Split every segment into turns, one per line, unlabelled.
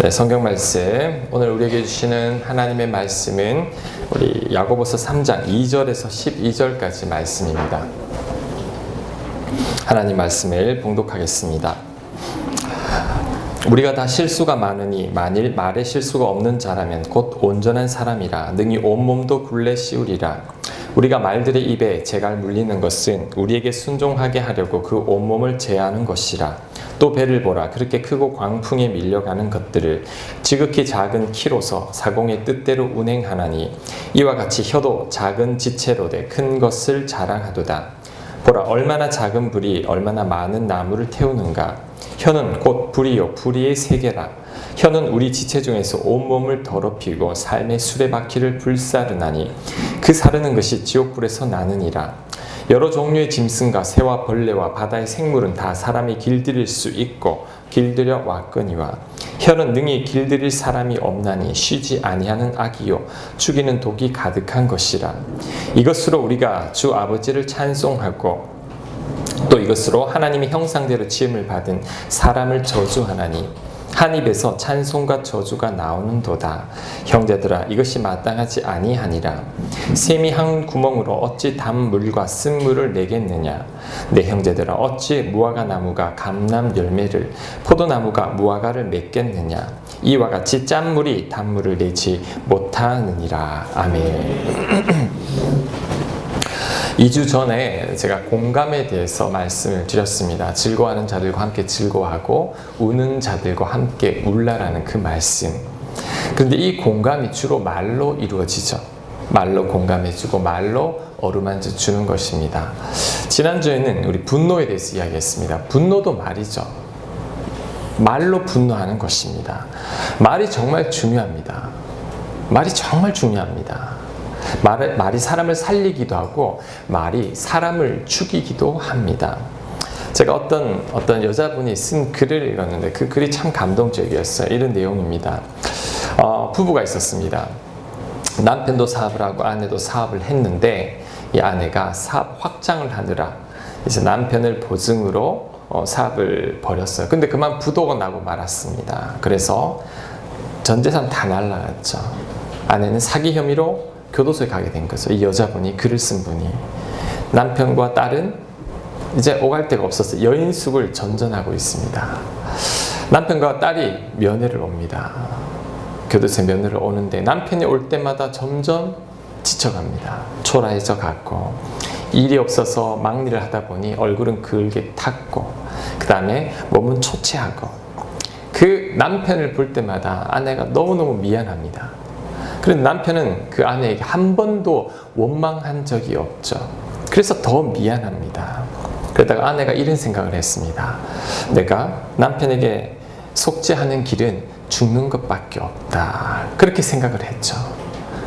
네, 성경 말씀 오늘 우리에게 주시는 하나님의 말씀은 우리 야고보서 3장 2절에서 12절까지 말씀입니다. 하나님 말씀을 봉독하겠습니다. 우리가 다 실수가 많으니 만일 말에 실수가 없는 자라면 곧 온전한 사람이라 능히 온몸도 굴레 씌우리라. 우리가 말들의 입에 재갈 물리는 것은 우리에게 순종하게 하려고 그 온몸을 제하는 것이라. 또 배를 보라. 그렇게 크고 광풍에 밀려가는 것들을 지극히 작은 키로서 사공의 뜻대로 운행하나니 이와 같이 혀도 작은 지체로 돼 큰 것을 자랑하도다. 보라, 얼마나 작은 불이 얼마나 많은 나무를 태우는가. 혀는 곧 불이요 불의의 세계라. 혀는 우리 지체 중에서 온몸을 더럽히고 삶의 수레바퀴를 불사르나니 그 사르는 것이 지옥불에서 나느니라. 여러 종류의 짐승과 새와 벌레와 바다의 생물은 다 사람이 길들일 수 있고 길들여 왔거니와 혀는 능히 길들일 사람이 없나니 쉬지 아니하는 악이요 죽이는 독이 가득한 것이라. 이것으로 우리가 주 아버지를 찬송하고 또 이것으로 하나님의 형상대로 지음을 받은 사람을 저주하나니 한 입에서 찬송과 저주가 나오는도다. 형제들아, 이것이 마땅하지 아니하니라. 샘이 한 구멍으로 어찌 단물과 쓴물을 내겠느냐. 내 형제들아, 어찌 무화과 나무가 감람 열매를 포도나무가 무화과를 맺겠느냐. 이와 같이 짠물이 단물을 내지 못하느니라. 아멘. 2주 전에 제가 공감에 대해서 말씀을 드렸습니다. 즐거워하는 자들과 함께 즐거워하고 우는 자들과 함께 울라라는 그 말씀. 그런데 이 공감이 주로 말로 이루어지죠. 말로 공감해주고 말로 어루만져 주는 것입니다. 지난주에는 우리 분노에 대해서 이야기했습니다. 분노도 말이죠. 말로 분노하는 것입니다. 말이 정말 중요합니다. 말이 정말 중요합니다. 말이 사람을 살리기도 하고 말이 사람을 죽이기도 합니다. 제가 어떤 여자분이 쓴 글을 읽었는데 그 글이 참 감동적이었어요. 이런 내용입니다. 부부가 있었습니다. 남편도 사업을 하고 아내도 사업을 했는데 이 아내가 사업 확장을 하느라 이제 남편을 보증으로 사업을 벌였어요. 근데 그만 부도가 나고 말았습니다. 그래서 전 재산 다 날라갔죠. 아내는 사기 혐의로 교도소에 가게 된 거죠. 이 여자분이, 글을 쓴 분이. 남편과 딸은 이제 오갈 데가 없어서 여인숙을 전전하고 있습니다. 남편과 딸이 면회를 옵니다. 교도소에 면회를 오는데 남편이 올 때마다 점점 지쳐갑니다. 초라해져 갔고 일이 없어서 막일을 하다 보니 얼굴은 긁게 탔고 그 다음에 몸은 초췌하고 그 남편을 볼 때마다 아내가 너무너무 미안합니다. 그런데 남편은 그 아내에게 한 번도 원망한 적이 없죠. 그래서 더 미안합니다. 그러다가 아내가 이런 생각을 했습니다. 내가 남편에게 속죄하는 길은 죽는 것밖에 없다. 그렇게 생각을 했죠.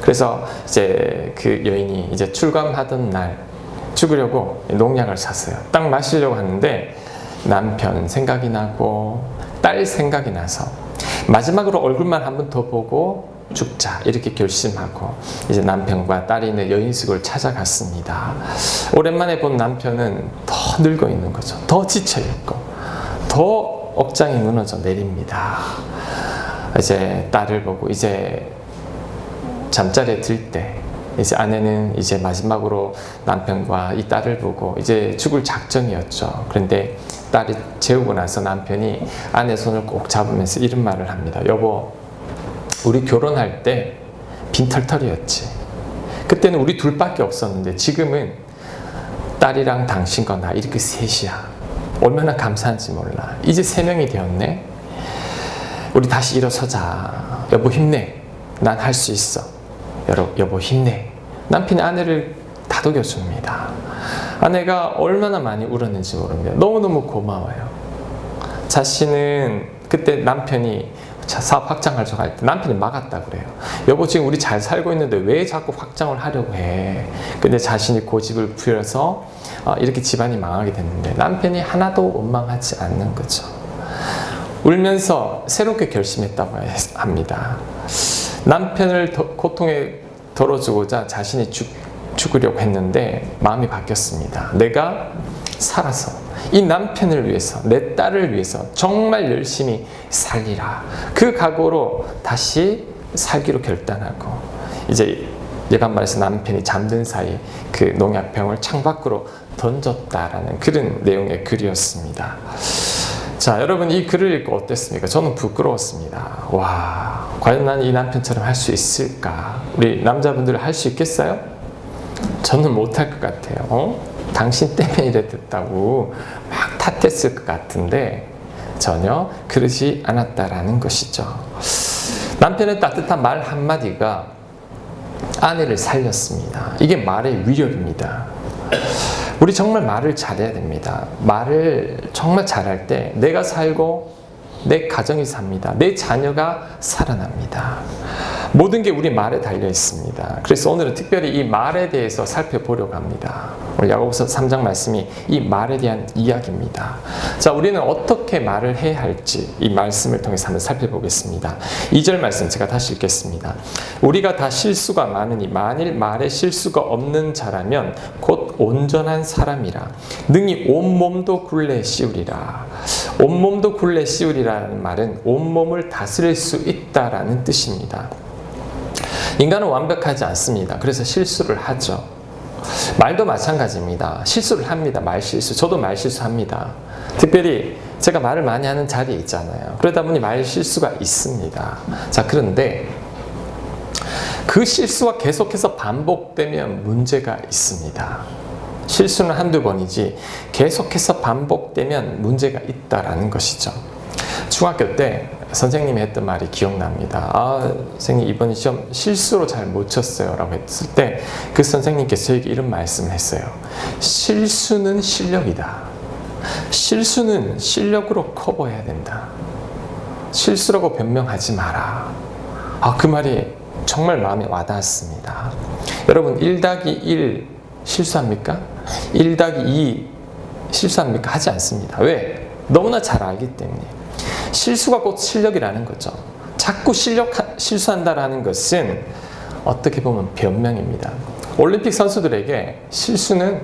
그래서 이제 그 여인이 이제 출감하던 날 죽으려고 농약을 샀어요. 딱 마시려고 하는데 남편 생각이 나고 딸 생각이 나서 마지막으로 얼굴만 한 번 더 보고 죽자 이렇게 결심하고 이제 남편과 딸이 있는 여인숙을 찾아갔습니다. 오랜만에 본 남편은 더 늙어 있는 거죠. 더 지쳐 있고 더 억장이 무너져 내립니다. 이제 딸을 보고 이제 잠자리에 들 때 이제 아내는 이제 마지막으로 남편과 이 딸을 보고 이제 죽을 작정이었죠. 그런데 딸이 재우고 나서 남편이 아내 손을 꼭 잡으면서 이런 말을 합니다. 여보, 우리 결혼할 때 빈털털이었지. 그때는 우리 둘밖에 없었는데 지금은 딸이랑 당신과 나 이렇게 셋이야. 얼마나 감사한지 몰라. 이제 3명이 되었네. 우리 다시 일어서자. 여보 힘내. 난 할 수 있어. 여보 힘내. 남편이 아내를 다독여줍니다. 아내가 얼마나 많이 울었는지 모릅니다. 너무너무 고마워요. 자신은 그때 남편이 사업 확장하려고 할 때 남편이 막았다 그래요. 여보 지금 우리 잘 살고 있는데 왜 자꾸 확장을 하려고 해. 근데 자신이 고집을 부려서 이렇게 집안이 망하게 됐는데 남편이 하나도 원망하지 않는 거죠. 울면서 새롭게 결심했다고 합니다. 남편을 고통에 덜어주고자 자신이 죽으려고 했는데 마음이 바뀌었습니다. 내가 살아서 이 남편을 위해서, 내 딸을 위해서 정말 열심히 살리라. 그 각오로 다시 살기로 결단하고, 이제 일반 말해서 남편이 잠든 사이 그 농약병을 창밖으로 던졌다라는 그런 내용의 글이었습니다. 자, 여러분 이 글을 읽고 어땠습니까? 저는 부끄러웠습니다. 와, 과연 난 이 남편처럼 할 수 있을까? 우리 남자분들 할 수 있겠어요? 저는 못할 것 같아요. 당신 때문에 이래 됐다고 막 탓했을 것 같은데 전혀 그러지 않았다라는 것이죠. 남편의 따뜻한 말 한마디가 아내를 살렸습니다. 이게 말의 위력입니다. 우리 정말 말을 잘해야 됩니다. 말을 정말 잘할 때 내가 살고 내 가정이 삽니다. 내 자녀가 살아납니다. 모든 게 우리 말에 달려 있습니다. 그래서 오늘은 특별히 이 말에 대해서 살펴보려고 합니다. 오늘 야고보서 3장 말씀이 이 말에 대한 이야기입니다. 자, 우리는 어떻게 말을 해야 할지 이 말씀을 통해서 한번 살펴보겠습니다. 2절 말씀 제가 다시 읽겠습니다. 우리가 다 실수가 많으니 만일 말에 실수가 없는 자라면 곧 온전한 사람이라 능히 온몸도 굴레 씌우리라. 온몸도 굴레 씌우리라는 말은 온몸을 다스릴 수 있다라는 뜻입니다. 인간은 완벽하지 않습니다. 그래서 실수를 하죠. 말도 마찬가지입니다. 실수를 합니다. 말실수. 저도 말실수합니다. 특별히 제가 말을 많이 하는 자리에 있잖아요. 그러다 보니 말실수가 있습니다. 자, 그런데 그 실수가 계속해서 반복되면 문제가 있습니다. 실수는 한두 번이지 계속해서 반복되면 문제가 있다라는 것이죠. 중학교 때 선생님이 했던 말이 기억납니다. 아, 선생님 이번 시험 실수로 잘 못 쳤어요 라고 했을 때 그 선생님께서 저에게 이런 말씀을 했어요. 실수는 실력이다. 실수는 실력으로 커버해야 된다. 실수라고 변명하지 마라. 아, 그 말이 정말 마음에 와닿았습니다. 여러분 1+1 실수합니까? 1+2 실수합니까? 하지 않습니다. 왜? 너무나 잘 알기 때문에. 실수가 곧 실력이라는 거죠. 자꾸 실수한다라는 것은 어떻게 보면 변명입니다. 올림픽 선수들에게 실수는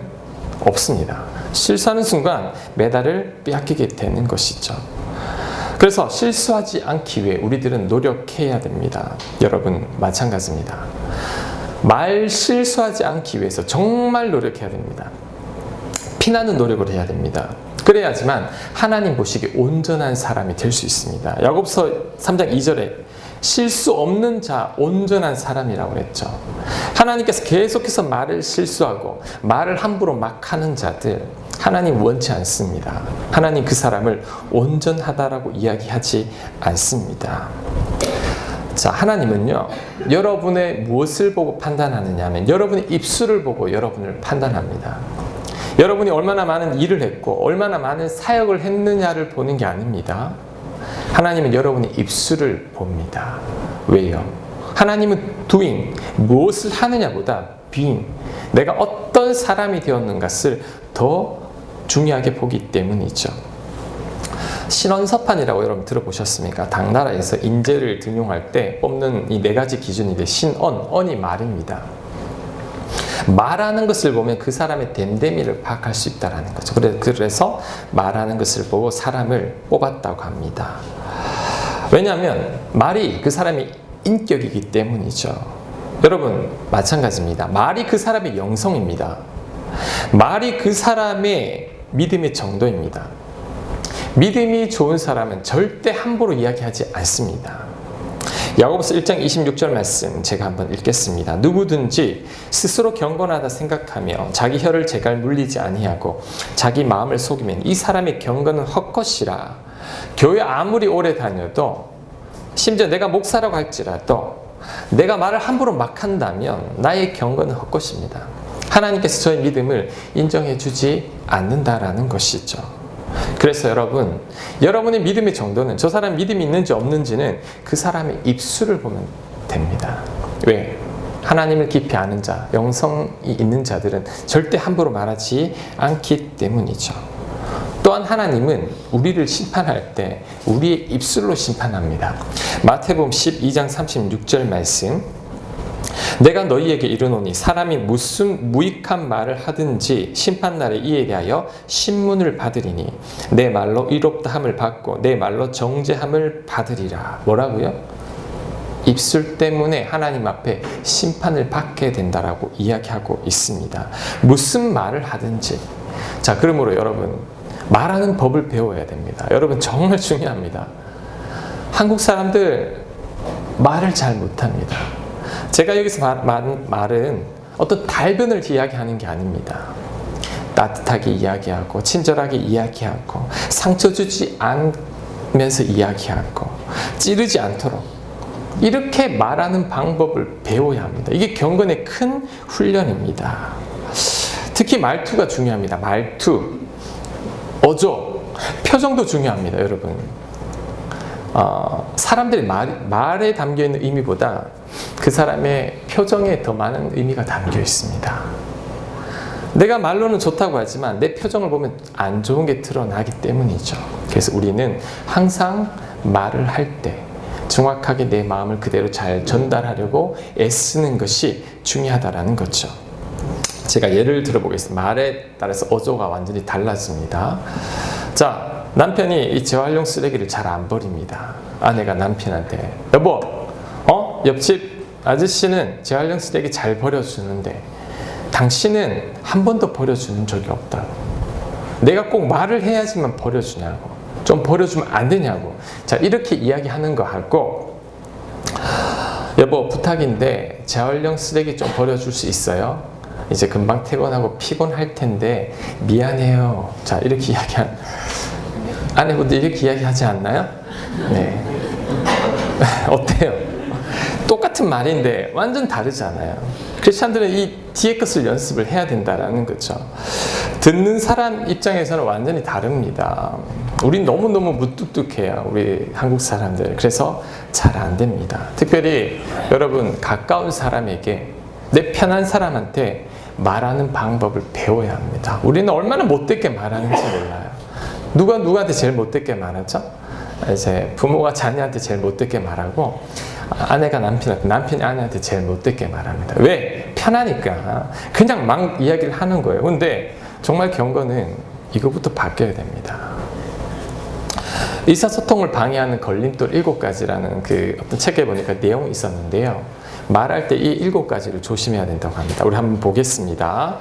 없습니다. 실수하는 순간 메달을 빼앗기게 되는 것이죠. 그래서 실수하지 않기 위해 우리들은 노력해야 됩니다. 여러분 마찬가지입니다. 말 실수하지 않기 위해서 정말 노력해야 됩니다. 피나는 노력을 해야 됩니다. 그래야지만 하나님 보시기에 온전한 사람이 될 수 있습니다. 야고보서 3장 2절에 실수 없는 자, 온전한 사람이라고 했죠. 하나님께서 계속해서 말을 실수하고 말을 함부로 막 하는 자들 하나님 원치 않습니다. 하나님 그 사람을 온전하다라고 이야기하지 않습니다. 자, 하나님은요, 여러분의 무엇을 보고 판단하느냐 하면 여러분의 입술을 보고 여러분을 판단합니다. 여러분이 얼마나 많은 일을 했고 얼마나 많은 사역을 했느냐를 보는 게 아닙니다. 하나님은 여러분의 입술을 봅니다. 왜요? 하나님은 doing, 무엇을 하느냐보다 being, 내가 어떤 사람이 되었는가를 더 중요하게 보기 때문이죠. 신언서판이라고 여러분 들어보셨습니까? 당나라에서 인재를 등용할 때 뽑는 이 4가지 기준인데 신언, 언이 말입니다. 말하는 것을 보면 그 사람의 됨됨이를 파악할 수 있다는 거죠. 그래서 말하는 것을 보고 사람을 뽑았다고 합니다. 왜냐하면 말이 그 사람의 인격이기 때문이죠. 여러분 마찬가지입니다. 말이 그 사람의 영성입니다. 말이 그 사람의 믿음의 정도입니다. 믿음이 좋은 사람은 절대 함부로 이야기하지 않습니다. 야고보서 1장 26절 말씀 제가 한번 읽겠습니다. 누구든지 스스로 경건하다 생각하며 자기 혀를 제갈 물리지 아니하고 자기 마음을 속이면 이 사람의 경건은 헛것이라. 교회 아무리 오래 다녀도 심지어 내가 목사라고 할지라도 내가 말을 함부로 막 한다면 나의 경건은 헛것입니다. 하나님께서 저의 믿음을 인정해 주지 않는다라는 것이죠. 그래서 여러분, 여러분의 믿음의 정도는 저 사람 믿음이 있는지 없는지는 그 사람의 입술을 보면 됩니다. 왜? 하나님을 깊이 아는 자, 영성이 있는 자들은 절대 함부로 말하지 않기 때문이죠. 또한 하나님은 우리를 심판할 때 우리의 입술로 심판합니다. 마태복음 12장 36절 말씀 내가 너희에게 이르노니 사람이 무슨 무익한 말을 하든지 심판날에 이에 대하여 신문을 받으리니 내 말로 의롭다함을 받고 내 말로 정죄함을 받으리라. 뭐라고요? 입술 때문에 하나님 앞에 심판을 받게 된다라고 이야기하고 있습니다. 무슨 말을 하든지. 자, 그러므로 여러분, 말하는 법을 배워야 됩니다. 여러분, 정말 중요합니다. 한국 사람들 말을 잘 못합니다. 제가 여기서 말은 어떤 달변을 이야기하는 게 아닙니다. 따뜻하게 이야기하고 친절하게 이야기하고 상처 주지 않으면서 이야기하고 찌르지 않도록 이렇게 말하는 방법을 배워야 합니다. 이게 경건의 큰 훈련입니다. 특히 말투가 중요합니다. 말투, 어조, 표정도 중요합니다. 여러분, 사람들의 말에 담겨있는 의미보다 그 사람의 표정에 더 많은 의미가 담겨 있습니다. 내가 말로는 좋다고 하지만 내 표정을 보면 안 좋은 게 드러나기 때문이죠. 그래서 우리는 항상 말을 할 때 정확하게 내 마음을 그대로 잘 전달하려고 애쓰는 것이 중요하다는 거죠. 제가 예를 들어보겠습니다. 말에 따라서 어조가 완전히 달라집니다. 자, 남편이 이 재활용 쓰레기를 잘 안 버립니다. 아내가 남편한테, 여보, 옆집 아저씨는 재활용 쓰레기 잘 버려주는데 당신은 한 번도 버려주는 적이 없다고. 내가 꼭 말을 해야지만 버려주냐고. 좀 버려주면 안 되냐고. 자, 이렇게 이야기하는 거 하고, 여보, 부탁인데 재활용 쓰레기 좀 버려줄 수 있어요? 이제 금방 퇴근하고 피곤할 텐데 미안해요. 자, 이렇게 이야기한 아내분들 이렇게 이야기하지 않나요? 네. 어때요? 똑같은 말인데 완전 다르잖아요. 크리스찬들은 이 뒤에 것을 연습을 해야 된다는 거죠. 듣는 사람 입장에서는 완전히 다릅니다. 우린 너무너무 무뚝뚝해요. 우리 한국 사람들. 그래서 잘 안 됩니다. 특별히 여러분, 가까운 사람에게, 내 편한 사람한테 말하는 방법을 배워야 합니다. 우리는 얼마나 못되게 말하는지 몰라요. 누가 누구한테 제일 못되게 말하죠? 이제 부모가 자녀한테 제일 못되게 말하고, 아내가 남편한테, 남편이 아내한테 제일 못되게 말합니다. 왜? 편하니까. 그냥 막 이야기를 하는 거예요. 근데 정말 경건은 이거부터 바뀌어야 됩니다. 의사소통을 방해하는 걸림돌 7가지라는 그 어떤 책에 보니까 내용이 있었는데요. 말할 때 이 7가지를 조심해야 된다고 합니다. 우리 한번 보겠습니다.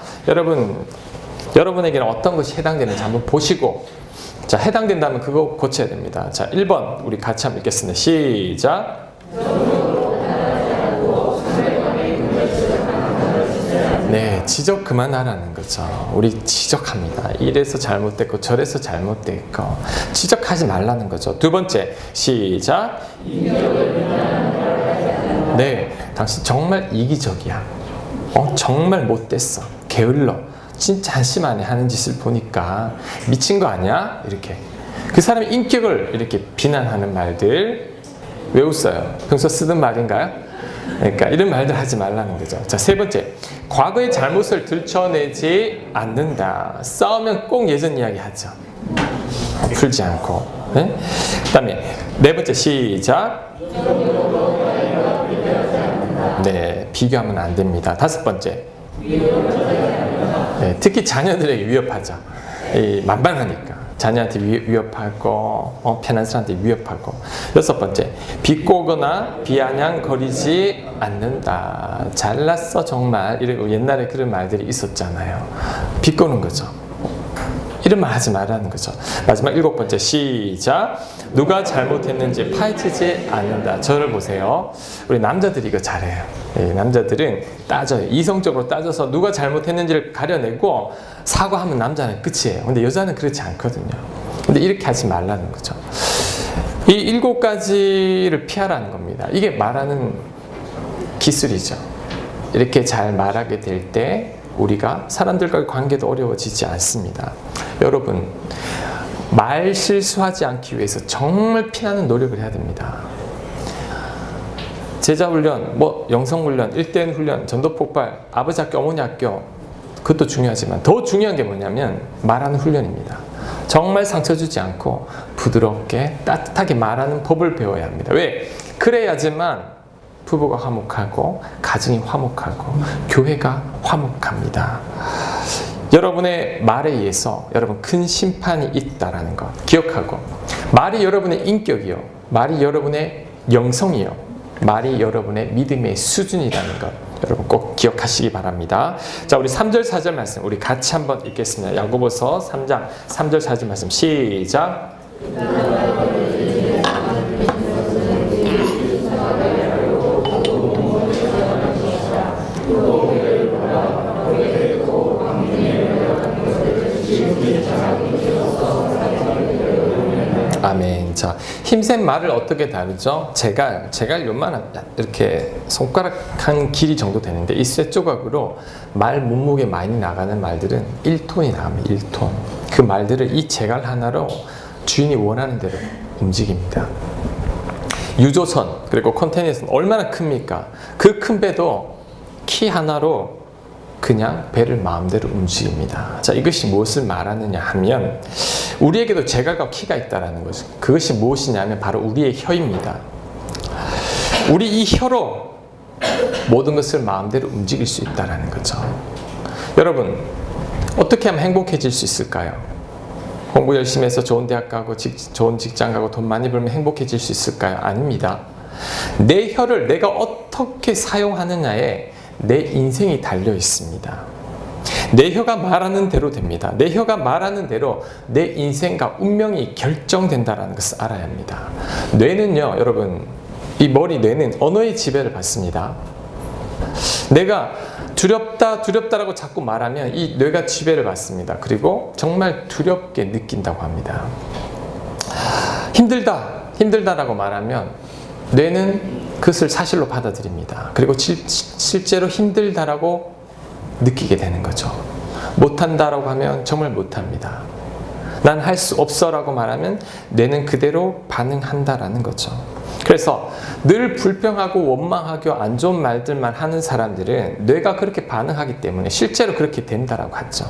여러분에게는 어떤 것이 해당되는지 한번 보시고, 자, 해당된다면 그거 고쳐야 됩니다. 자, 1번 우리 같이 한번 읽겠습니다. 시작. 네, 지적 그만하라는 거죠. 우리 지적합니다. 이래서 잘못됐고 저래서 잘못됐고 지적하지 말라는 거죠. 2번째, 시작. 네, 당신 정말 이기적이야. 정말 못됐어. 게을러. 진짜 한심하네. 하는 짓을 보니까 미친 거 아니야? 이렇게 그 사람의 인격을 이렇게 비난하는 말들. 왜 웃어요? 평소 쓰던 말인가요? 그러니까 이런 말들 하지 말라는 거죠. 자, 3번째, 과거의 잘못을 들춰내지 않는다. 싸우면 꼭 예전 이야기 하죠. 풀지 않고. 네? 그 다음에 4번째, 시작. 네, 비교하면 안 됩니다. 5번째, 네, 특히 자녀들에게 위협하죠. 만만하니까 자녀한테 위협하고 편한 사람한테 위협하고. 6번째, 비꼬거나 비아냥거리지 않는다. 잘났어 정말, 이러고 옛날에 그런 말들이 있었잖아요. 비꼬는 거죠. 이런 말 하지 말라는 거죠. 마지막 7번째, 시작. 누가 잘못했는지 파헤치지 않는다. 저를 보세요. 우리 남자들이 이거 잘해요. 남자들은 따져요. 이성적으로 따져서 누가 잘못했는지를 가려내고 사과하면 남자는 끝이에요. 근데 여자는 그렇지 않거든요. 근데 이렇게 하지 말라는 거죠. 이 7가지를 피하라는 겁니다. 이게 말하는 기술이죠. 이렇게 잘 말하게 될 때 우리가 사람들과의 관계도 어려워지지 않습니다. 여러분, 말 실수하지 않기 위해서 정말 피나는 노력을 해야 됩니다. 제자훈련, 영성훈련, 1대1 훈련, 전도폭발, 아버지 학교, 어머니 학교, 그것도 중요하지만 더 중요한 게 뭐냐면 말하는 훈련입니다. 정말 상처 주지 않고 부드럽게 따뜻하게 말하는 법을 배워야 합니다. 왜? 그래야지만 부부가 화목하고 가정이 화목하고 교회가 화목합니다. 여러분의 말에 의해서 여러분 큰 심판이 있다라는 것 기억하고, 말이 여러분의 인격이요, 말이 여러분의 영성이요, 말이 여러분의 믿음의 수준이라는 것 여러분 꼭 기억하시기 바랍니다. 자, 우리 3절 4절 말씀 우리 같이 한번 읽겠습니다. 야고보서 3장 3절 4절 말씀 시작. 아멘. 자, 힘센 말을 어떻게 다루죠? 제갈 요만한 이렇게 손가락 한 길이 정도 되는데 이 쇠조각으로 말 몸무게 많이 나가는 말들은 1톤이 나갑니다. 1톤. 그 말들을 이 제갈 하나로 주인이 원하는 대로 움직입니다. 유조선 그리고 컨테이너선 얼마나 큽니까? 그 큰 배도 키 하나로 그냥 배를 마음대로 움직입니다. 자, 이것이 무엇을 말하느냐 하면 우리에게도 제갈과 키가 있다는 거죠. 그것이 무엇이냐면 바로 우리의 혀입니다. 우리 이 혀로 모든 것을 마음대로 움직일 수 있다는 거죠. 여러분, 어떻게 하면 행복해질 수 있을까요? 공부 열심히 해서 좋은 대학 가고 좋은 직장 가고 돈 많이 벌면 행복해질 수 있을까요? 아닙니다. 내 혀를 내가 어떻게 사용하느냐에 내 인생이 달려 있습니다. 내 혀가 말하는 대로 됩니다. 내 혀가 말하는 대로 내 인생과 운명이 결정된다는 것을 알아야 합니다. 뇌는요, 여러분, 이 뇌는 언어의 지배를 받습니다. 내가 두렵다라고 자꾸 말하면 이 뇌가 지배를 받습니다. 정말 두렵게 느낀다고 합니다. 힘들다라고 말하면 뇌는 그것을 사실로 받아들입니다. 그리고 실제로 힘들다라고 느끼게 되는 거죠. 못한다라고 하면 정말 못합니다. 난 할 수 없어라고 말하면 뇌는 그대로 반응한다라는 거죠. 그래서 늘 불평하고 원망하고 안 좋은 말들만 하는 사람들은 뇌가 그렇게 반응하기 때문에 실제로 그렇게 된다라고 하죠.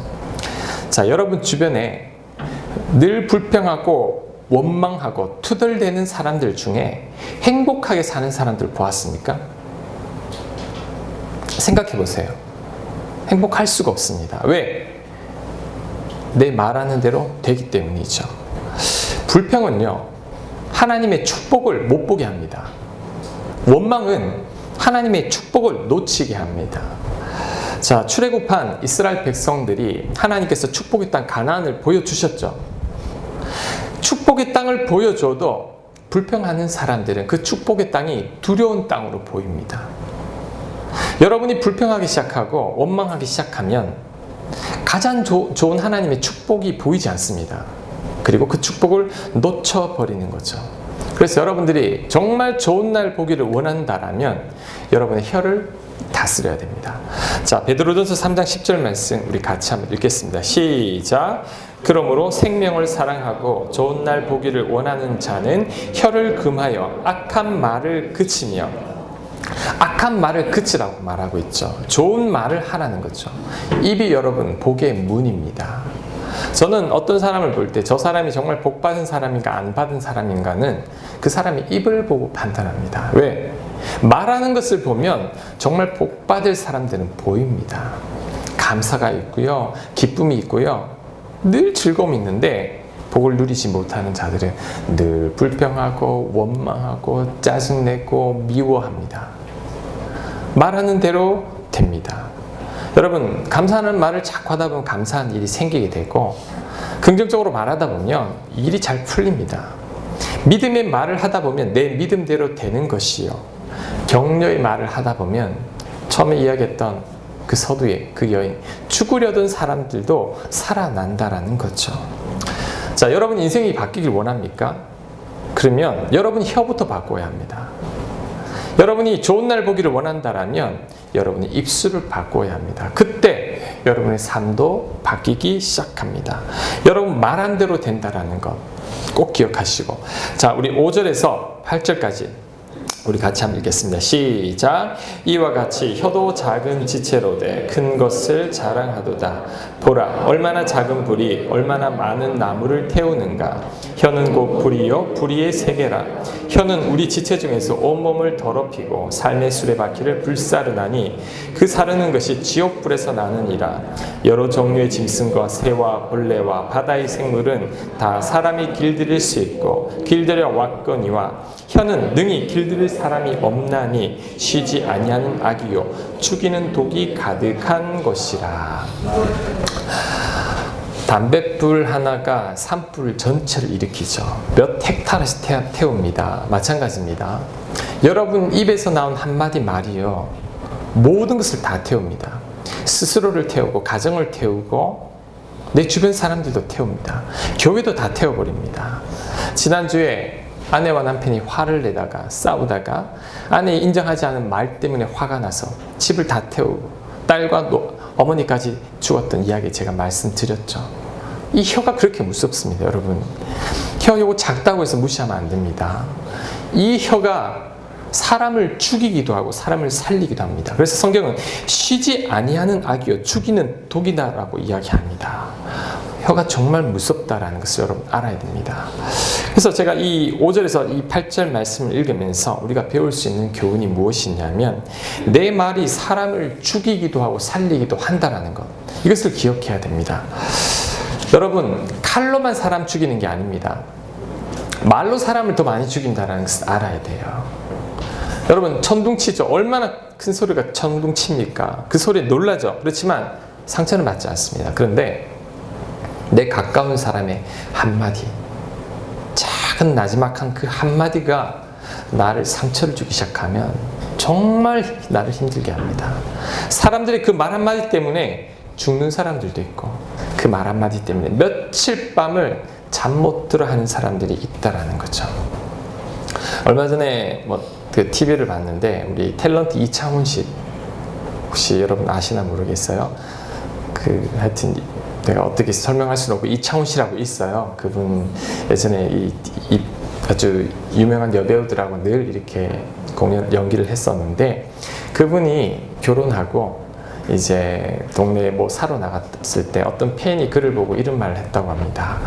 자, 여러분 주변에 늘 불평하고 원망하고 투덜대는 사람들 중에 행복하게 사는 사람들 보았습니까? 생각해 보세요. 행복할 수가 없습니다. 왜? 내 말하는 대로 되기 때문이죠. 불평은요, 하나님의 축복을 못 보게 합니다. 원망은 하나님의 축복을 놓치게 합니다. 자, 출애굽한 이스라엘 백성들이 하나님께서 축복의 땅 가나안을 보여주셨죠. 축복의 땅을 보여줘도 불평하는 사람들은 그 축복의 땅이 두려운 땅으로 보입니다. 여러분이 불평하기 시작하고 원망하기 시작하면 가장 좋은 하나님의 축복이 보이지 않습니다. 그리고 그 축복을 놓쳐버리는 거죠. 그래서 여러분들이 정말 좋은 날 보기를 원한다라면 여러분의 혀를 다스려야 됩니다. 자, 베드로전서 3장 10절 말씀 우리 같이 한번 읽겠습니다. 시작. 그러므로 생명을 사랑하고 좋은 날 보기를 원하는 자는 혀를 금하여 악한 말을 그치며, 악한 말을 그치라고 말하고 있죠. 좋은 말을 하라는 거죠. 입이 여러분 복의 문입니다. 저는 어떤 사람을 볼 때 저 사람이 정말 복 받은 사람인가 안 받은 사람인가는 그 사람의 입을 보고 판단합니다. 왜? 말하는 것을 보면 정말 복 받을 사람들은 보입니다. 감사가 있고요, 기쁨이 있고요, 늘 즐거움이 있는데 복을 누리지 못하는 자들은 늘 불평하고 원망하고 짜증내고 미워합니다. 말하는 대로 됩니다. 여러분, 감사하는 말을 자꾸 하다 보면 감사한 일이 생기게 되고 긍정적으로 말하다 보면 일이 잘 풀립니다. 믿음의 말을 하다 보면 내 믿음대로 되는 것이요, 격려의 말을 하다 보면 처음에 이야기했던 그 서두에 그 여인, 죽으려던 사람들도 살아난다라는 거죠. 자, 여러분 인생이 바뀌길 원합니까? 그러면 여러분 혀부터 바꿔야 합니다. 여러분이 좋은 날 보기를 원한다라면 여러분이 입술을 바꿔야 합니다. 그때 여러분의 삶도 바뀌기 시작합니다. 여러분 말한 대로 된다라는 것 꼭 기억하시고, 자, 우리 5절에서 8절까지 우리 같이 한번 읽겠습니다. 시작. 이와 같이 혀도 작은 지체로되 큰 것을 자랑하도다. 보라, 얼마나 작은 불이 얼마나 많은 나무를 태우는가. 혀는 곧 불이요 불의의 세계라. 혀는 우리 지체 중에서 온몸을 더럽히고 삶의 수레바퀴를 불사르나니 그 사르는 것이 지옥불에서 나느니라. 여러 종류의 짐승과 새와 벌레와 바다의 생물은 다 사람이 길들일 수 있고 길들여 왔거니와 혀는 능히 길들일 사람이 없나니 쉬지 아니하는 악이요 죽이는 독이 가득한 것이라. 담뱃불 하나가 산불 전체를 일으키죠. 몇 헥타르씩 태웁니다. 마찬가지입니다. 여러분 입에서 나온 한마디 말이요 모든 것을 다 태웁니다. 스스로를 태우고 가정을 태우고 내 주변 사람들도 태웁니다. 교회도 다 태워버립니다. 지난주에 아내와 남편이 화를 내다가 싸우다가 아내의 인정하지 않은 말 때문에 화가 나서 집을 다 태우고 딸과 어머니까지 죽었던 이야기 제가 말씀드렸죠. 이 혀가 그렇게 무섭습니다. 여러분, 혀 요거 작다고 해서 무시하면 안 됩니다. 이 혀가 사람을 죽이기도 하고 사람을 살리기도 합니다. 그래서 성경은 쉬지 아니하는 악이요 죽이는 독이다라고 이야기합니다. 혀가 정말 무섭다라는 것을 여러분 알아야 됩니다. 그래서 제가 이 5절에서 이 8절 말씀을 읽으면서 우리가 배울 수 있는 교훈이 무엇이냐면 내 말이 사람을 죽이기도 하고 살리기도 한다라는 것, 이것을 기억해야 됩니다. 여러분, 칼로만 사람 죽이는 게 아닙니다. 말로 사람을 더 많이 죽인다는 것을 알아야 돼요. 여러분, 천둥치죠. 얼마나 큰 소리가 천둥칩니까? 그 소리에 놀라죠. 그렇지만 상처는 받지 않습니다. 그런데 내 가까운 사람의 한마디, 작은 나지막한 그 한마디가 나를 상처를 주기 시작하면 정말 나를 힘들게 합니다. 사람들이 그 말 한마디 때문에 죽는 사람들도 있고 그 말 한마디 때문에 며칠 밤을 잠 못 들어 하는 사람들이 있다라는 거죠. 얼마 전에 그 TV를 봤는데 우리 탤런트 이창훈 씨 혹시 여러분 아시나 모르겠어요. 하여튼 내가 어떻게 설명할 수는 없고 이창훈 씨라고 있어요. 그분 예전에 이 아주 유명한 여배우들하고 늘 이렇게 연기를 했었는데 그분이 결혼하고 이제 동네에 사러 나갔을 때 어떤 팬이 그를 보고 이런 말을 했다고 합니다.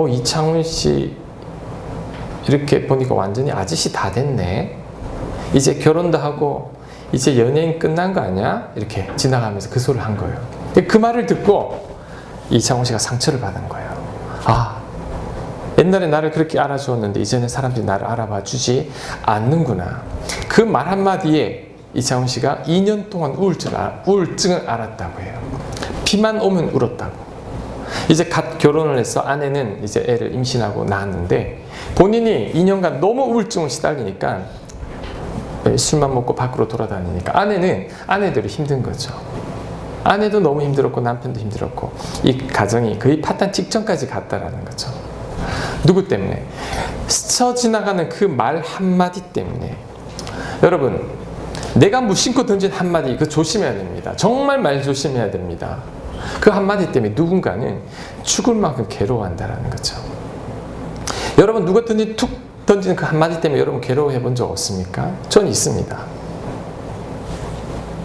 이창훈 씨 이렇게 보니까 완전히 아저씨 다 됐네. 이제 결혼도 하고 이제 연예인 끝난 거 아니야? 이렇게 지나가면서 그 소리를 한 거예요. 그 말을 듣고 이창훈 씨가 상처를 받은 거예요. 옛날에 나를 그렇게 알아주었는데 이제는 사람들이 나를 알아봐 주지 않는구나. 그 말 한마디에 이창훈 씨가 2년 동안 우울증을 앓았다고 해요. 비만 오면 울었다고. 이제 갓 결혼을 해서 아내는 이제 애를 임신하고 낳았는데 본인이 2년간 너무 우울증을 시달리니까 술만 먹고 밖으로 돌아다니니까 아내들이 힘든 거죠. 아내도 너무 힘들었고 남편도 힘들었고 이 가정이 거의 파탄 직전까지 갔다라는 거죠. 누구 때문에? 스쳐 지나가는 그 말 한마디 때문에. 여러분, 내가 무심코 던진 한마디 그거 조심해야 됩니다. 정말 말 조심해야 됩니다. 그 한마디 때문에 누군가는 죽을 만큼 괴로워한다라는 거죠. 여러분, 누가 툭 던진 그 한마디 때문에 여러분 괴로워해 본 적 없습니까? 전 있습니다.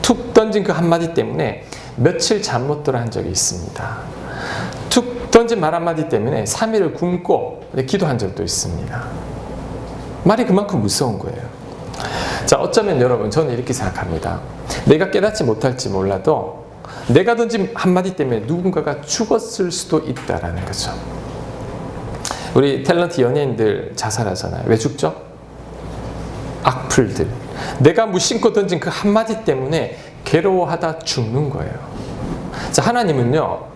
툭 던진 그 한마디 때문에 며칠 잠 못 들어 한 적이 있습니다. 툭 던진 말 한마디 때문에 3일을 굶고 기도한 적도 있습니다. 말이 그만큼 무서운 거예요. 자, 어쩌면 여러분 저는 이렇게 생각합니다. 내가 깨닫지 못할지 몰라도 내가 던진 한마디 때문에 누군가가 죽었을 수도 있다라는 거죠. 우리 탤런트 연예인들 자살하잖아요. 왜 죽죠? 악플들. 내가 무심코 던진 그 한마디 때문에 괴로워하다 죽는 거예요. 자, 하나님은요,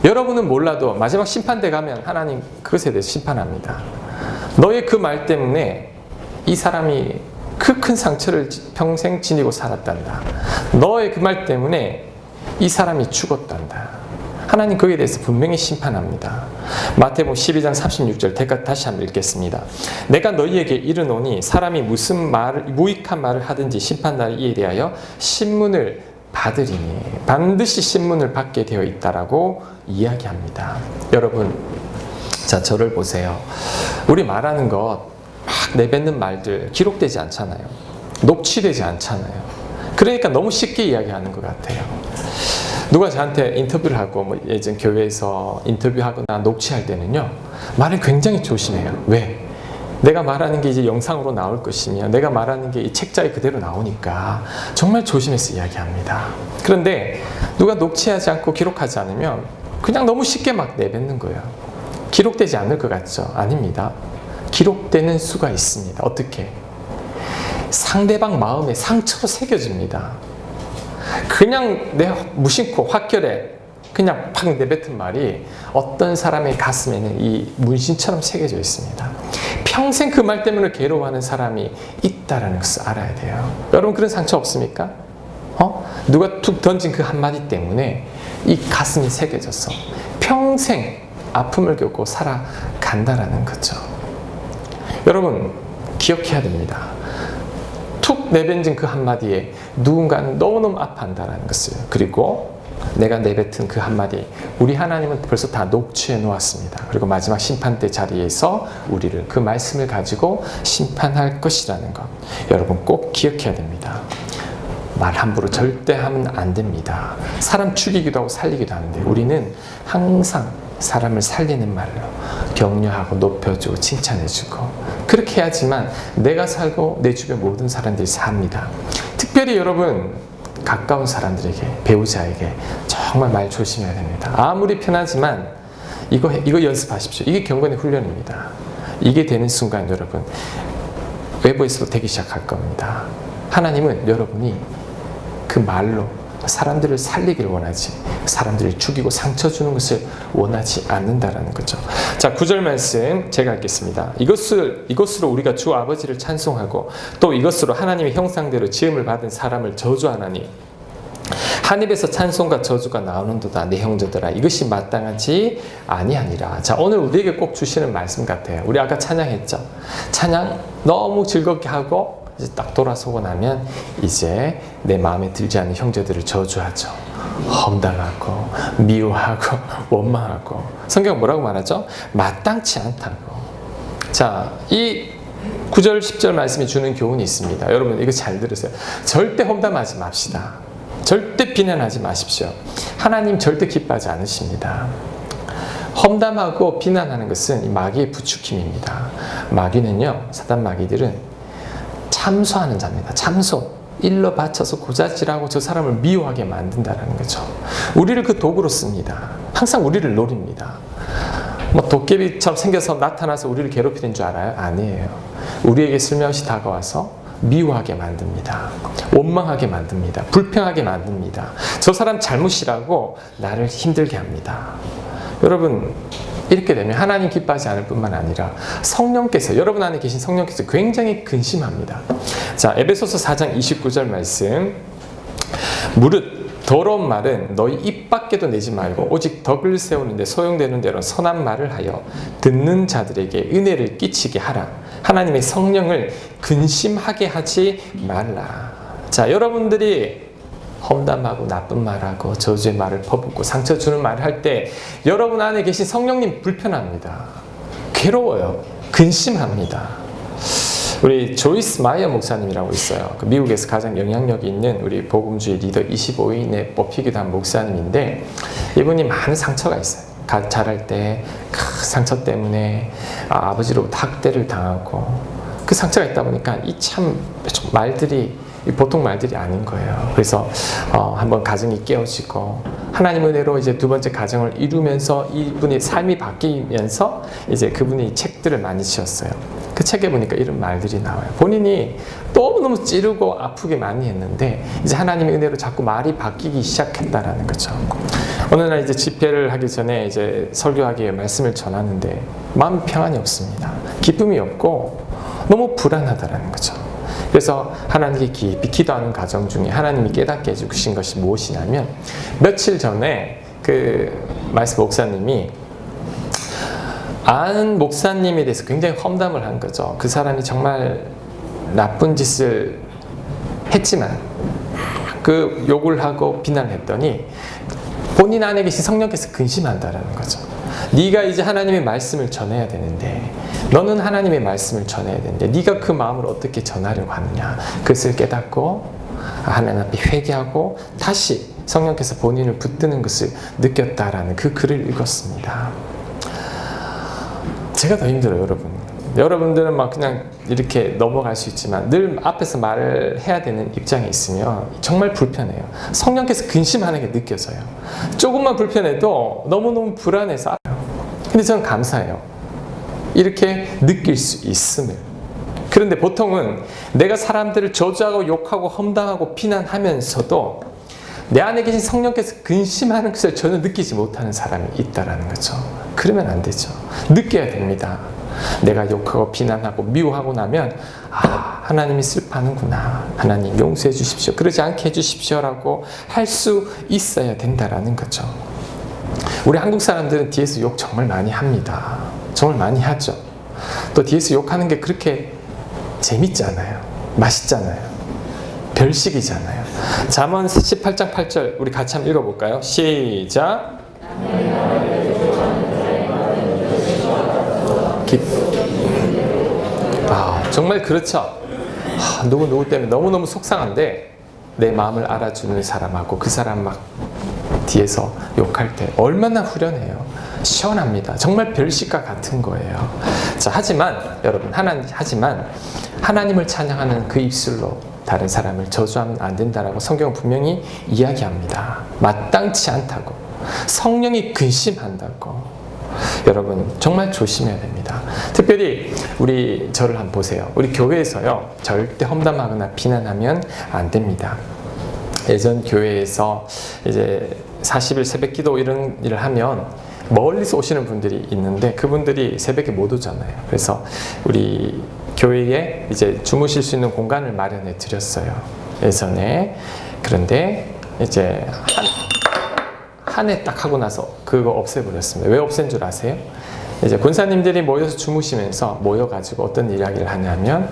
여러분은 몰라도 마지막 심판대 가면 하나님 그것에 대해서 심판합니다. 너의 그 말 때문에 이 사람이 그 큰 상처를 평생 지니고 살았단다. 너의 그 말 때문에 이 사람이 죽었단다. 하나님 거기에 대해서 분명히 심판합니다. 마태복음 12장 36절 다시 한번 읽겠습니다. 내가 너희에게 이르노니 사람이 무슨 무익한 말을 하든지 심판날 이에 대하여 신문을 받으리니 반드시 신문을 받게 되어 있다라고 이야기합니다. 여러분, 자, 저를 보세요. 우리 말하는 것 막 내뱉는 말들 기록되지 않잖아요. 녹취되지 않잖아요. 그러니까 너무 쉽게 이야기하는 것 같아요. 누가 저한테 인터뷰를 하고 뭐 예전 교회에서 인터뷰하거나 녹취할 때는요, 말을 굉장히 조심해요. 왜? 내가 말하는 게 이제 영상으로 나올 것이며 내가 말하는 게 이 책자에 그대로 나오니까 정말 조심해서 이야기합니다. 그런데 누가 녹취하지 않고 기록하지 않으면 그냥 너무 쉽게 막 내뱉는 거예요. 기록되지 않을 것 같죠? 아닙니다. 기록되는 수가 있습니다. 어떻게? 상대방 마음에 상처로 새겨집니다. 그냥 내 무심코 홧결에 그냥 팍 내뱉은 말이 어떤 사람의 가슴에는 이 문신처럼 새겨져 있습니다. 평생 그 말 때문에 괴로워하는 사람이 있다는 것을 알아야 돼요. 여러분 그런 상처 없습니까? 누가 툭 던진 그 한마디 때문에 이 가슴이 새겨져서 평생 아픔을 겪고 살아간다라는 거죠. 여러분 기억해야 됩니다. 툭 내뱉은 그 한마디에 누군가는 너무너무 아파한다는 것을, 그리고 내가 내뱉은 그 한마디 우리 하나님은 벌써 다 녹취해 놓았습니다. 그리고 마지막 심판대 자리에서 우리를 그 말씀을 가지고 심판할 것이라는 것 여러분 꼭 기억해야 됩니다. 말 함부로 절대 하면 안 됩니다. 사람 죽이기도 하고 살리기도 하는데 우리는 항상 사람을 살리는 말로 격려하고 높여주고 칭찬해주고 그렇게 해야지만 내가 살고 내 주변 모든 사람들이 삽니다. 특별히 여러분 가까운 사람들에게, 배우자에게 정말 말 조심해야 됩니다. 아무리 편하지만 이거 연습하십시오. 이게 경건의 훈련입니다. 이게 되는 순간 여러분 외부에서도 되기 시작할 겁니다. 하나님은 여러분이 그 말로 사람들을 살리길 원하지 사람들을 죽이고 상처 주는 것을 원하지 않는다라는 거죠. 자, 9절 말씀 제가 읽겠습니다. 이것으로 우리가 주 아버지를 찬송하고 또 이것으로 하나님의 형상대로 지음을 받은 사람을 저주하나니 한 입에서 찬송과 저주가 나오는도다. 내 형제들아 이것이 마땅하지 아니하니라. 자, 오늘 우리에게 꼭 주시는 말씀 같아요. 우리 아까 찬양했죠. 찬양 너무 즐겁게 하고 이제 딱 돌아서고 나면 이제 내 마음에 들지 않는 형제들을 저주하죠. 험담하고 미워하고 원망하고. 성경은 뭐라고 말하죠? 마땅치 않다고. 자, 이 9절 10절 말씀이 주는 교훈이 있습니다. 여러분 이거 잘 들으세요. 절대 험담하지 맙시다. 절대 비난하지 마십시오. 하나님 절대 기뻐하지 않으십니다. 험담하고 비난하는 것은 마귀의 부추김입니다. 마귀는요, 사단 마귀들은 참소하는 자입니다. 참소. 일러 바쳐서 고자질하고 저 사람을 미워하게 만든다는 거죠. 우리를 그 도구로 씁니다. 항상 우리를 노립니다. 뭐 도깨비처럼 생겨서 나타나서 우리를 괴롭히는 줄 알아요? 아니에요. 우리에게 슬며시 다가와서 미워하게 만듭니다. 원망하게 만듭니다. 불평하게 만듭니다. 저 사람 잘못이라고 나를 힘들게 합니다. 여러분 이렇게 되면 하나님 기뻐하지 않을 뿐만 아니라 성령께서, 여러분 안에 계신 성령께서 굉장히 근심합니다. 자, 에베소서 4장 29절 말씀. 무릇 더러운 말은 너희 입 밖에도 내지 말고 오직 덕을 세우는데 소용되는 대로 선한 말을 하여 듣는 자들에게 은혜를 끼치게 하라. 하나님의 성령을 근심하게 하지 말라. 자, 여러분들이 험담하고 나쁜 말하고 저주의 말을 퍼붓고 상처 주는 말을 할 때 여러분 안에 계신 성령님 불편합니다. 괴로워요. 근심합니다. 우리 조이스 마이어 목사님이라고 있어요. 미국에서 가장 영향력이 있는 우리 복음주의 리더 25인에 뽑히기도 한 목사님인데 이분이 많은 상처가 있어요. 자랄 때 그 상처 때문에 아버지로부터 학대를 당하고 그 상처가 있다 보니까 이 참 말들이 보통 말들이 아닌 거예요. 그래서 한번 가정이 깨어지고 하나님 은혜로 이제 두 번째 가정을 이루면서 이분의 삶이 바뀌면서 이제 그분이 책들을 많이 지었어요. 그 책에 보니까 이런 말들이 나와요. 본인이 너무너무 찌르고 아프게 많이 했는데 이제 하나님의 은혜로 자꾸 말이 바뀌기 시작했다라는 거죠. 어느 날 이제 집회를 하기 전에 이제 설교하기 위해 말씀을 전하는데 마음 평안이 없습니다. 기쁨이 없고 너무 불안하다라는 거죠. 그래서 하나님께 깊이 기도하는 과정 중에 하나님이 깨닫게 해주신 것이 무엇이냐면 며칠 전에 그 말씀 목사님이 아는 목사님에 대해서 굉장히 험담을 한 거죠. 그 사람이 정말 나쁜 짓을 했지만 그 욕을 하고 비난을 했더니 본인 안에 계신 성령께서 근심한다라는 거죠. 네가 이제 하나님의 말씀을 전해야 되는데 너는 하나님의 말씀을 전해야 되는데 네가 그 마음을 어떻게 전하려고 하느냐. 그것을 깨닫고 하나님 앞에 회개하고 다시 성령께서 본인을 붙드는 것을 느꼈다라는 그 글을 읽었습니다. 제가 더 힘들어요, 여러분. 여러분들은 막 그냥 이렇게 넘어갈 수 있지만 늘 앞에서 말을 해야 되는 입장에 있으면 정말 불편해요. 성령께서 근심하는 게 느껴져요. 조금만 불편해도 너무너무 불안해서 알아요. 근데 저는 감사해요. 이렇게 느낄 수 있음을. 그런데 보통은 내가 사람들을 저주하고 욕하고 험담하고 비난하면서도 내 안에 계신 성령께서 근심하는 것을 전혀 느끼지 못하는 사람이 있다는 거죠. 그러면 안 되죠. 느껴야 됩니다. 내가 욕하고 비난하고 미워하고 나면 하나님이 슬퍼하는구나. 하나님 용서해 주십시오. 그러지 않게 해주십시오 라고 할 수 있어야 된다는 거죠. 우리 한국 사람들은 뒤에서 욕 정말 많이 합니다. 정말 많이 하죠. 또 뒤에서 욕하는 게 그렇게 재밌잖아요. 맛있잖아요. 별식이잖아요. 잠언 18장 8절 우리 같이 한번 읽어볼까요? 시작. 정말 그렇죠. 누구 때문에 너무너무 속상한데 내 마음을 알아주는 사람하고 그 사람 막 뒤에서 욕할 때 얼마나 후련해요. 시원합니다. 정말 별식과 같은 거예요. 자, 하지만 여러분 하지만 하나님을 찬양하는 그 입술로 다른 사람을 저주하면 안 된다라고 성경은 분명히 이야기합니다. 마땅치 않다고. 성령이 근심한다고. 여러분 정말 조심해야 됩니다. 특별히 우리 저를 한번 보세요. 우리 교회에서요 절대 험담하거나 비난하면 안 됩니다. 예전 교회에서 이제 40일 새벽기도 이런 일을 하면 멀리서 오시는 분들이 있는데 그분들이 새벽에 못 오잖아요. 그래서 우리 교회에 이제 주무실 수 있는 공간을 마련해 드렸어요. 예전에. 그런데 이제 한 해 딱 하고 나서 그거 없애버렸습니다. 왜 없앤 줄 아세요? 이제 권사님들이 모여서 주무시면서 모여가지고 어떤 이야기를 하냐면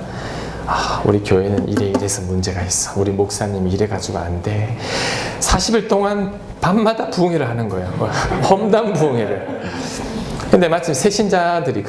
우리 교회는 이래서 문제가 있어. 우리 목사님이 이래가지고 안 돼. 40일 동안 밤마다 부흥회를 하는 거예요. 험담 부흥회를. 근데 마침 새신자들이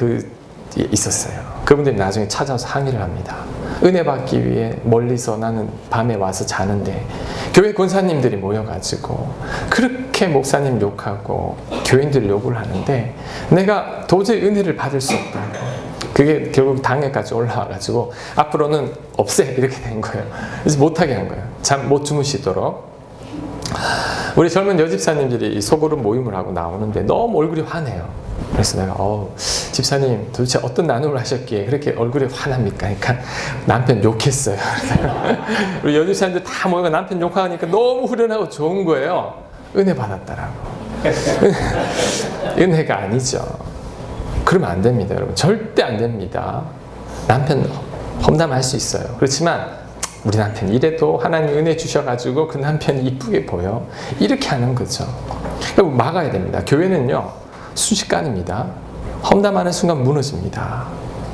있었어요. 그분들이 나중에 찾아와서 항의를 합니다. 은혜 받기 위해 멀리서 나는 밤에 와서 자는데 교회 권사님들이 모여가지고 그렇게 목사님 욕하고 교인들 욕을 하는데 내가 도저히 은혜를 받을 수 없다고. 그게 결국 당회까지 올라와가지고 앞으로는 없애 이렇게 된 거예요. 그래서 못하게 한 거예요. 잠 못 주무시도록. 우리 젊은 여집사님들이 소그룹 모임을 하고 나오는데 너무 얼굴이 환해요. 그래서 내가 집사님 도대체 어떤 나눔을 하셨기에 그렇게 얼굴이 환합니까? 그러니까 남편 욕했어요. 우리 여집사님들 다 모여가 남편 욕하니까 너무 후련하고 좋은 거예요. 은혜 받았다라고. 은혜가 아니죠. 그러면 안 됩니다, 여러분. 절대 안 됩니다. 남편 험담할 수 있어요. 그렇지만 우리 남편 이래도 하나님 은혜 주셔가지고 그 남편이 이쁘게 보여. 이렇게 하는 거죠. 막아야 됩니다. 교회는요. 순식간입니다. 험담하는 순간 무너집니다.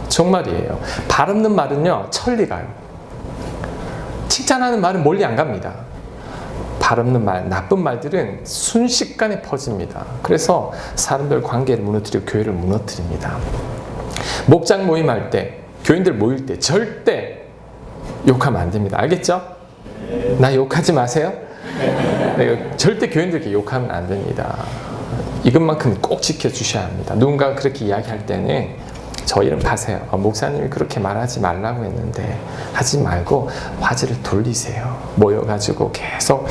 정말이에요. 발 없는 말은요. 천리 가요. 칭찬하는 말은 멀리 안 갑니다. 발 없는 말, 나쁜 말들은 순식간에 퍼집니다. 그래서 사람들 관계를 무너뜨리고 교회를 무너뜨립니다. 목장 모임할 때, 교인들 모일 때 절대 욕하면 안 됩니다. 알겠죠? 나 욕하지 마세요. 절대 교인들께 욕하면 안 됩니다. 이것만큼 꼭 지켜주셔야 합니다. 누군가 그렇게 이야기할 때는 저 이름 파세요. 목사님이 그렇게 말하지 말라고 했는데 하지 말고 화제를 돌리세요. 모여가지고 계속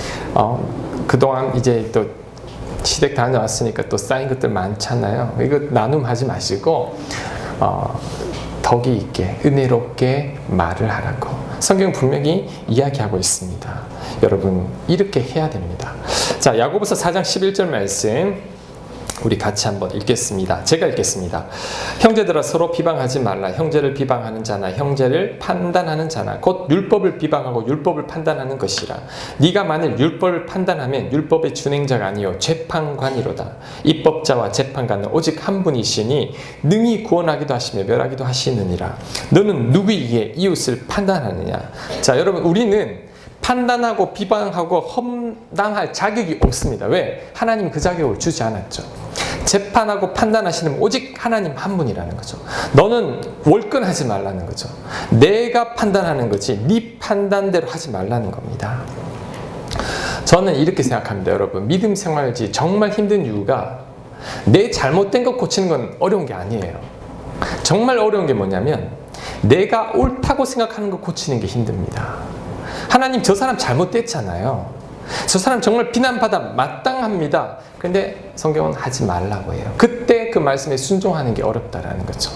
그동안 이제 또 시댁 다녀왔으니까 또 쌓인 것들 많잖아요. 이거 나눔하지 마시고 덕이 있게 은혜롭게 말을 하라고 성경 분명히 이야기하고 있습니다. 여러분 이렇게 해야 됩니다. 자, 야고보서 4장 11절 말씀 우리 같이 한번 읽겠습니다. 제가 읽겠습니다. 형제들아 서로 비방하지 말라. 형제를 비방하는 자나 형제를 판단하는 자나 곧 율법을 비방하고 율법을 판단하는 것이라. 네가 만일 율법을 판단하면 율법의 준행자가 아니요 재판관이로다. 입법자와 재판관은 오직 한 분이시니 능히 구원하기도 하시며 멸하기도 하시느니라. 너는 누구이기에 이웃을 판단하느냐. 자, 여러분 우리는 판단하고 비방하고 험담할 자격이 없습니다. 왜? 하나님이 그 자격을 주지 않았죠. 재판하고 판단하시는 분 오직 하나님 한 분이라는 거죠. 너는 월권하지 말라는 거죠. 내가 판단하는 거지 네 판단대로 하지 말라는 겁니다. 저는 이렇게 생각합니다. 여러분, 믿음 생활지 정말 힘든 이유가 내 잘못된 것 고치는 건 어려운 게 아니에요. 정말 어려운 게 뭐냐면 내가 옳다고 생각하는 것 고치는 게 힘듭니다. 하나님, 저 사람 잘못됐잖아요. 저 사람 정말 비난받아 마땅합니다. 근데 성경은 하지 말라고 해요. 그때 그 말씀에 순종하는 게 어렵다라는 거죠.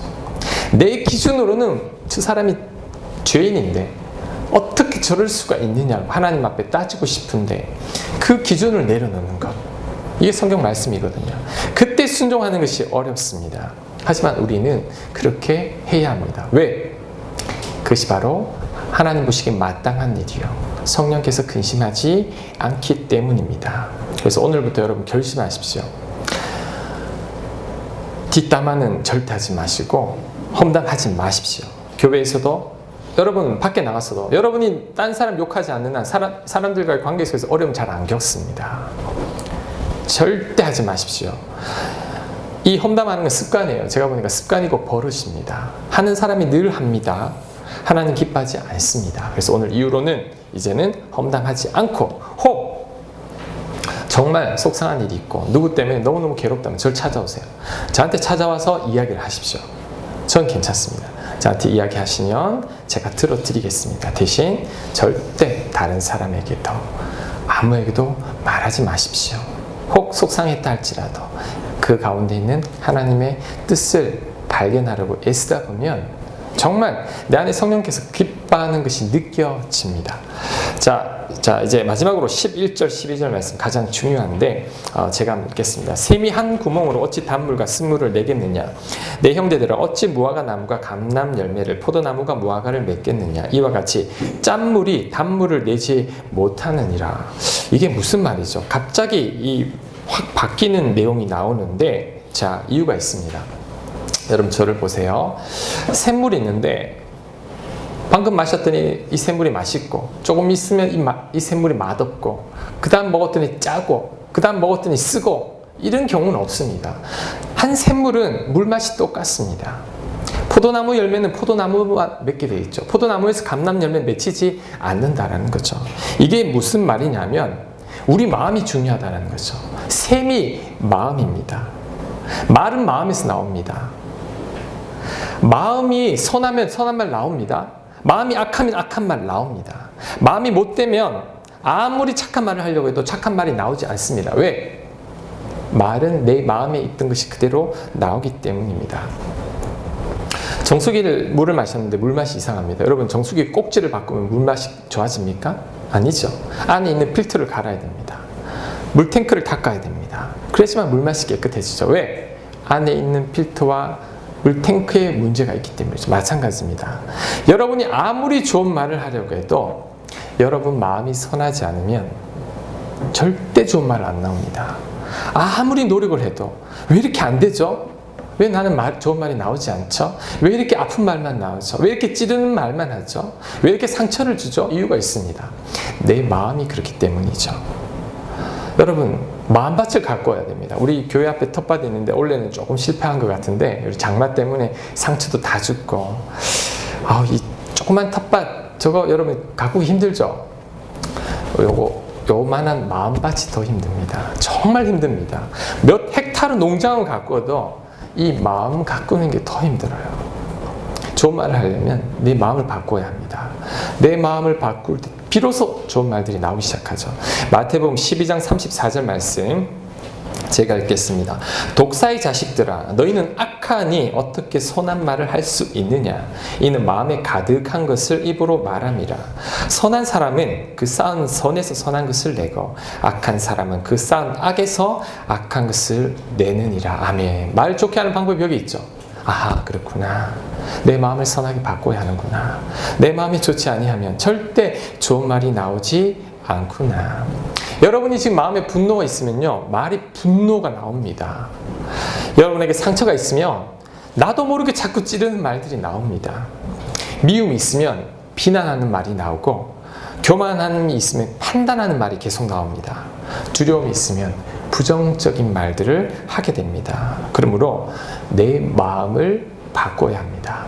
내 기준으로는 저 사람이 죄인인데 어떻게 저럴 수가 있느냐고 하나님 앞에 따지고 싶은데 그 기준을 내려놓는 것, 이게 성경 말씀이거든요. 그때 순종하는 것이 어렵습니다. 하지만 우리는 그렇게 해야 합니다. 왜? 그것이 바로 하나님 보시기에 마땅한 일이요, 성령께서 근심하지 않기 때문입니다. 그래서 오늘부터 여러분 결심하십시오. 뒷담화는 절대 하지 마시고 험담하지 마십시오. 교회에서도, 여러분 밖에 나갔어도 여러분이 딴 사람 욕하지 않는 한 사람들과의 관계 속에서 어려움 잘 안 겪습니다. 절대 하지 마십시오. 이 험담하는 건 습관이에요. 제가 보니까 습관이고 버릇입니다. 하는 사람이 늘 합니다. 하나님 기뻐하지 않습니다. 그래서 오늘 이후로는 이제는 험담하지 않고, 혹 정말 속상한 일이 있고 누구 때문에 너무너무 괴롭다면 저를 찾아오세요. 저한테 찾아와서 이야기를 하십시오. 전 괜찮습니다. 저한테 이야기하시면 제가 들어드리겠습니다. 대신 절대 다른 사람에게도 아무에게도 말하지 마십시오. 혹 속상했다 할지라도 그 가운데 있는 하나님의 뜻을 발견하려고 애쓰다 보면 정말 내 안에 성령께서 기뻐하는 것이 느껴집니다. 자, 이제 마지막으로 11절, 12절 말씀 가장 중요한데 제가 묻겠습니다. 샘이 한 구멍으로 어찌 단물과 쓴물을 내겠느냐? 내 형제들아, 어찌 무화과 나무가 감람 열매를, 포도나무가 무화과를 맺겠느냐? 이와 같이 짠물이 단물을 내지 못하느니라. 이게 무슨 말이죠? 갑자기 이 확 바뀌는 내용이 나오는데, 자, 이유가 있습니다. 여러분 저를 보세요. 샘물이 있는데 방금 마셨더니 이 샘물이 맛있고, 조금 있으면 이 샘물이 맛없고, 그 다음 먹었더니 짜고, 그 다음 먹었더니 쓰고, 이런 경우는 없습니다. 한 샘물은 물맛이 똑같습니다. 포도나무 열매는 포도나무와 맺게 되어 있죠. 포도나무에서 감람 열매 맺히지 않는다라는 거죠. 이게 무슨 말이냐면 우리 마음이 중요하다는 거죠. 샘이 마음입니다. 말은 마음에서 나옵니다. 마음이 선하면 선한 말 나옵니다. 마음이 악하면 악한 말 나옵니다. 마음이 못되면 아무리 착한 말을 하려고 해도 착한 말이 나오지 않습니다. 왜? 말은 내 마음에 있던 것이 그대로 나오기 때문입니다. 정수기를 물을 마셨는데 물맛이 이상합니다. 여러분, 정수기 꼭지를 바꾸면 물맛이 좋아집니까? 아니죠. 안에 있는 필터를 갈아야 됩니다. 물탱크를 닦아야 됩니다. 그래야지만 물맛이 깨끗해지죠. 왜? 안에 있는 필터와 물탱크에 문제가 있기 때문이죠. 마찬가지입니다. 여러분이 아무리 좋은 말을 하려고 해도 여러분 마음이 선하지 않으면 절대 좋은 말 안 나옵니다. 아무리 노력을 해도 왜 이렇게 안 되죠? 왜 나는 좋은 말이 나오지 않죠? 왜 이렇게 아픈 말만 나오죠? 왜 이렇게 찌르는 말만 하죠? 왜 이렇게 상처를 주죠? 이유가 있습니다. 내 마음이 그렇기 때문이죠. 여러분, 마음밭을 가꿔야 됩니다. 우리 교회 앞에 텃밭이 있는데 올해는 조금 실패한 것 같은데 장마 때문에 상처도 다 죽고, 이 조그만 텃밭 저거 여러분 가꾸기 힘들죠? 요만한 마음밭이 더 힘듭니다. 정말 힘듭니다. 몇 헥타르 농장을 가꾸어도 이 마음 가꾸는 게 더 힘들어요. 좋은 말을 하려면 내 마음을 바꿔야 합니다. 내 마음을 바꿀 때 비로소 좋은 말들이 나오기 시작하죠. 마태복음 12장 34절 말씀 제가 읽겠습니다. 독사의 자식들아, 너희는 악하니 어떻게 선한 말을 할 수 있느냐? 이는 마음에 가득한 것을 입으로 말함이라. 선한 사람은 그 쌓은 선에서 선한 것을 내고, 악한 사람은 그 쌓은 악에서 악한 것을 내느니라. 아멘. 말 좋게 하는 방법이 여기 있죠. 아하, 그렇구나. 내 마음을 선하게 바꿔야 하는구나. 내 마음이 좋지 아니하면 절대 좋은 말이 나오지 않구나. 여러분이 지금 마음에 분노가 있으면요, 말이 분노가 나옵니다. 여러분에게 상처가 있으면 나도 모르게 자꾸 찌르는 말들이 나옵니다. 미움이 있으면 비난하는 말이 나오고, 교만함이 있으면 판단하는 말이 계속 나옵니다. 두려움이 있으면 부정적인 말들을 하게 됩니다. 그러므로 내 마음을 바꿔야 합니다.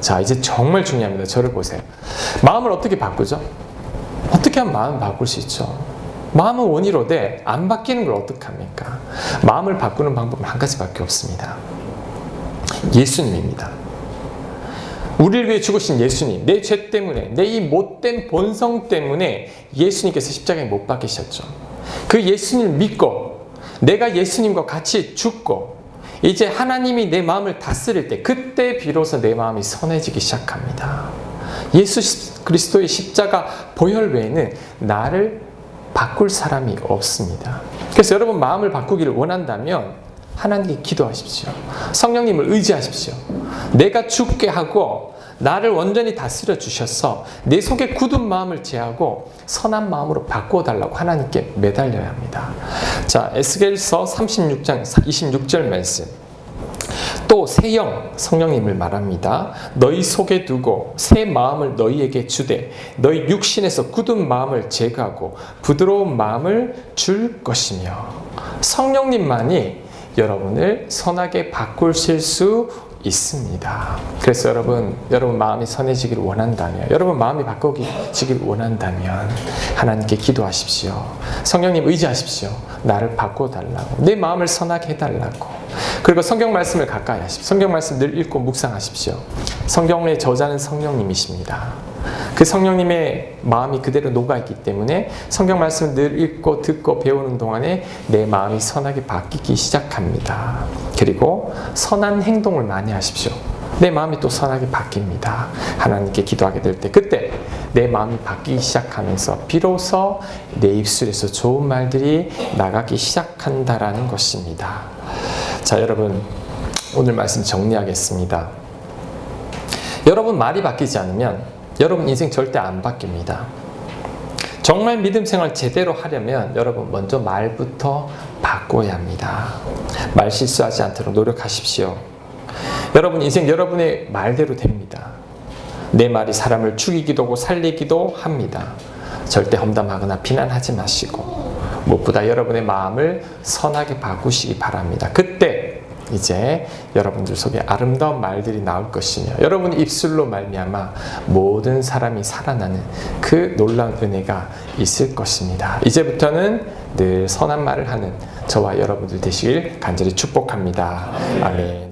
자, 이제 정말 중요합니다. 저를 보세요. 마음을 어떻게 바꾸죠? 어떻게 하면 마음을 바꿀 수 있죠? 마음은 원이로되 안 바뀌는 걸 어떡합니까? 마음을 바꾸는 방법은 한 가지밖에 없습니다. 예수님입니다. 우리를 위해 죽으신 예수님, 내 죄 때문에, 내 이 못된 본성 때문에 예수님께서 십자가에 못 박히셨죠. 그 예수님을 믿고 내가 예수님과 같이 죽고 이제 하나님이 내 마음을 다스릴 때, 그때 비로소 내 마음이 선해지기 시작합니다. 예수 그리스도의 십자가 보혈 외에는 나를 바꿀 사람이 없습니다. 그래서 여러분 마음을 바꾸기를 원한다면 하나님께 기도하십시오. 성령님을 의지하십시오. 내가 죽게 하고 나를 완전히 다스려 주셔서 내 속에 굳은 마음을 제하고 선한 마음으로 바꿔달라고 하나님께 매달려야 합니다. 자, 에스겔서 36장 26절 말씀. 또 새 영, 성령님을 말합니다. 너희 속에 두고 새 마음을 너희에게 주되 너희 육신에서 굳은 마음을 제거하고 부드러운 마음을 줄 것이며, 성령님만이 여러분을 선하게 바꾸실 수 있습니다. 그래서 여러분 마음이 선해지기를 원한다면, 여러분 마음이 바꿔지기를 원한다면 하나님께 기도하십시오. 성령님 의지하십시오. 나를 바꿔달라고, 내 마음을 선하게 해달라고. 그리고 성경 말씀을 가까이 하십시오. 성경 말씀 늘 읽고 묵상하십시오. 성경의 저자는 성령님이십니다. 그 성령님의 마음이 그대로 녹아있기 때문에 성경 말씀을 늘 읽고 듣고 배우는 동안에 내 마음이 선하게 바뀌기 시작합니다. 그리고 선한 행동을 많이 하십시오. 내 마음이 또 선하게 바뀝니다. 하나님께 기도하게 될 때, 그때 내 마음이 바뀌기 시작하면서 비로소 내 입술에서 좋은 말들이 나가기 시작한다라는 것입니다. 자, 여러분 오늘 말씀 정리하겠습니다. 여러분 말이 바뀌지 않으면 여러분 인생 절대 안 바뀝니다. 정말 믿음 생활 제대로 하려면 여러분 먼저 말부터 바꿔야 합니다. 말 실수하지 않도록 노력하십시오. 여러분 인생 여러분의 말대로 됩니다. 내 말이 사람을 죽이기도 하고 살리기도 합니다. 절대 험담하거나 비난하지 마시고 무엇보다 여러분의 마음을 선하게 바꾸시기 바랍니다. 그때 이제 여러분들 속에 아름다운 말들이 나올 것이며 여러분 입술로 말미암아 모든 사람이 살아나는 그 놀라운 은혜가 있을 것입니다. 이제부터는 늘 선한 말을 하는 저와 여러분들 되시길 간절히 축복합니다. 아멘.